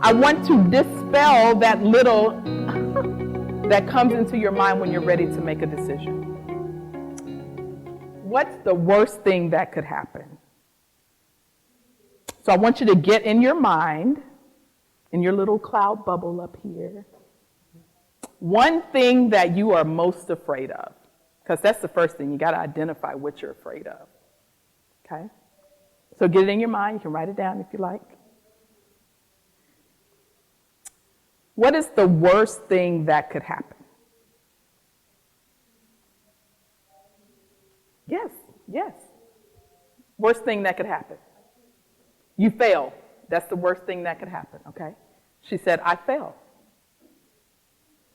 I want to dispel that little that comes into your mind when you're ready to make a decision. What's the worst thing that could happen? So I want you to get in your mind, in your little cloud bubble up here, one thing that you are most afraid of. Because that's the first thing. You got to identify what you're afraid of. Okay? So get it in your mind. You can write it down if you like. What is the worst thing that could happen? Yes. Worst thing that could happen. You fail. That's the worst thing that could happen, okay? She said, I fail.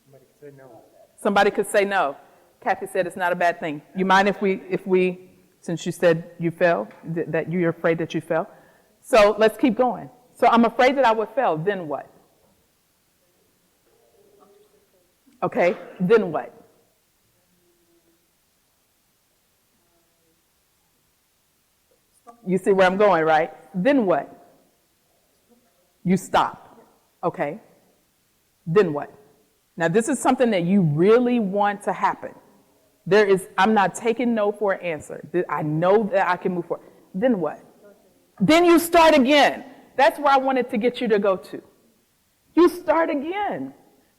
Somebody could say no. Somebody could say no. Kathy said it's not a bad thing. You mind if we, since you said you fail, that you're afraid that you fail? So let's keep going. So I'm afraid that I would fail. Then what? Okay, then what? You see where I'm going, right? Then what? You stop. Okay. Then what? Now this is something that you really want to happen. I'm not taking no for an answer. I know that I can move forward. Then what? Then you start again. That's where I wanted to get you to go to. You start again.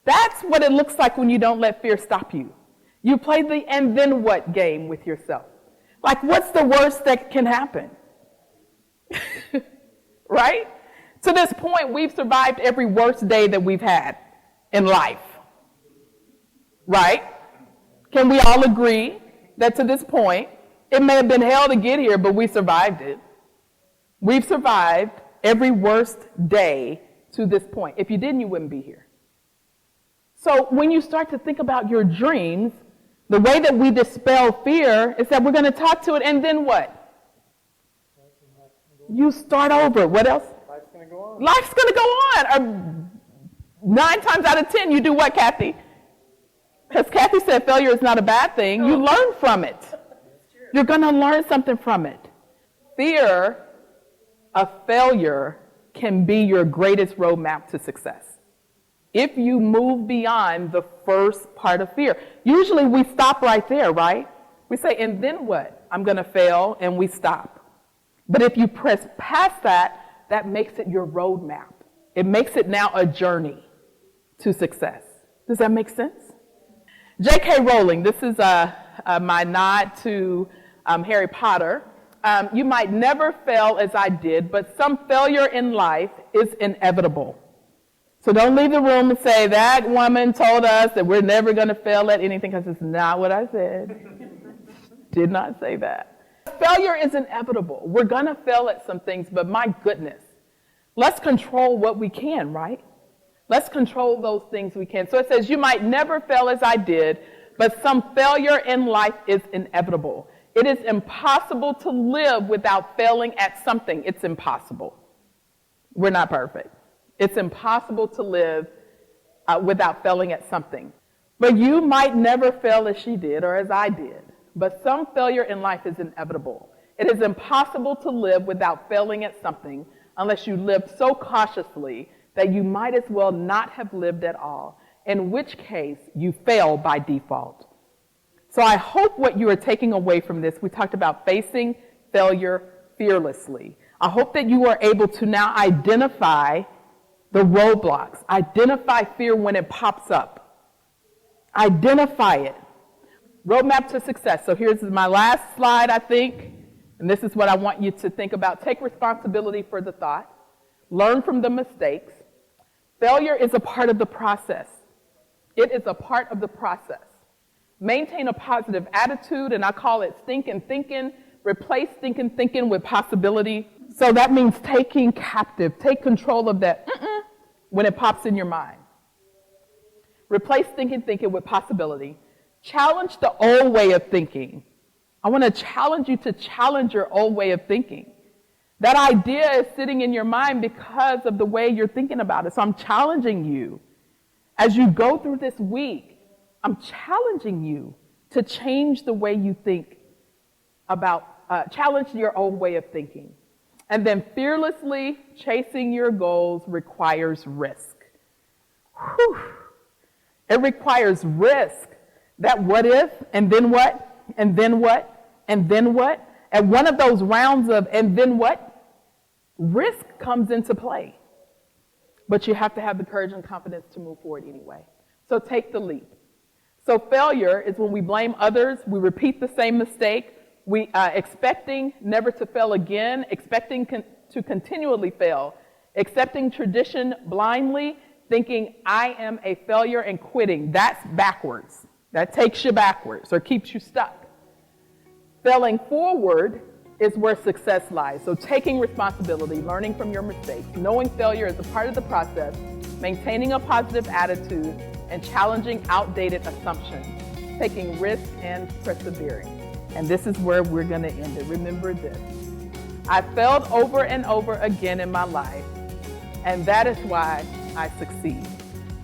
That's what it looks like when you don't let fear stop you. You play the and then what game with yourself. Like, what's the worst that can happen? Right? To this point, we've survived every worst day that we've had in life. Right? Can we all agree that to this point, it may have been hell to get here, but we survived it? We've survived every worst day to this point. If you didn't, you wouldn't be here. So when you start to think about your dreams, the way that we dispel fear is that we're going to talk to it, and then what? You start over. What else? Life's going to go on. Life's going to go on. 9 times out of 10, you do what, Kathy? Because Kathy said failure is not a bad thing. You learn from it. You're going to learn something from it. Fear of failure can be your greatest roadmap to success. If you move beyond the first part of fear. Usually we stop right there, right? We say, and then what? I'm going to fail, and we stop. But if you press past that, that makes it your roadmap. It makes it now a journey to success. Does that make sense? J.K. Rowling, this is my nod to Harry Potter. You might never fail as I did, but some failure in life is inevitable. So don't leave the room and say, that woman told us that we're never going to fail at anything, because it's not what I said. Did not say that. Failure is inevitable. We're going to fail at some things, but my goodness, let's control what we can, right? Let's control those things we can. So it says, you might never fail as I did, but some failure in life is inevitable. It is impossible to live without failing at something. It's impossible. We're not perfect. It's impossible to live without failing at something. But you might never fail as she did or as I did. But some failure in life is inevitable. It is impossible to live without failing at something unless you live so cautiously that you might as well not have lived at all, in which case you fail by default. So I hope what you are taking away from this, we talked about facing failure fearlessly. I hope that you are able to now identify the roadblocks, identify fear when it pops up. Identify it. Roadmap to success. So here's my last slide, I think, and this is what I want you to think about. Take responsibility for the thought. Learn from the mistakes. Failure is a part of the process. It is a part of the process. Maintain a positive attitude, and I call it stinking thinking. Replace stinking thinking with possibility. So that means taking captive, take control of that when it pops in your mind. Replace stinking thinking with possibility. Challenge the old way of thinking. I want to challenge you to challenge your old way of thinking. That idea is sitting in your mind because of the way you're thinking about it. So I'm challenging you. As you go through this week, I'm challenging you to change the way you think about, challenge your old way of thinking. And then fearlessly chasing your goals requires risk. Whew. It requires risk. That what if, and then what, and then what, and then what? At one of those rounds of and then what, risk comes into play. But you have to have the courage and confidence to move forward anyway. So take the leap. So failure is when we blame others, we repeat the same mistake, we expecting never to fail again, expecting to continually fail, accepting tradition blindly, thinking I am a failure and quitting. That's backwards. That takes you backwards or keeps you stuck. Failing forward is where success lies. So taking responsibility, learning from your mistakes, knowing failure is a part of the process, maintaining a positive attitude, and challenging outdated assumptions, taking risks and persevering. And this is where we're going to end it. Remember this. I failed over and over again in my life, and that is why I succeed.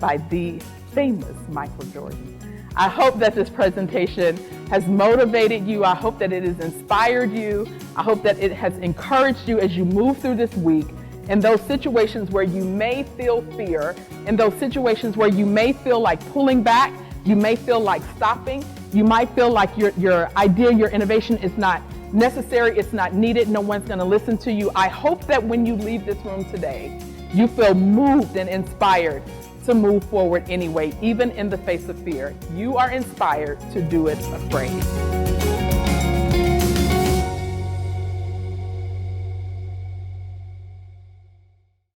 By the famous Michael Jordan. I hope that this presentation has motivated you. I hope that it has inspired you. I hope that it has encouraged you as you move through this week in those situations where you may feel fear, in those situations where you may feel like pulling back, you may feel like stopping, you might feel like your idea, your innovation is not necessary, it's not needed, no one's going to listen to you. I hope that when you leave this room today, you feel moved and inspired to move forward anyway, even in the face of fear. You are inspired to do it afraid.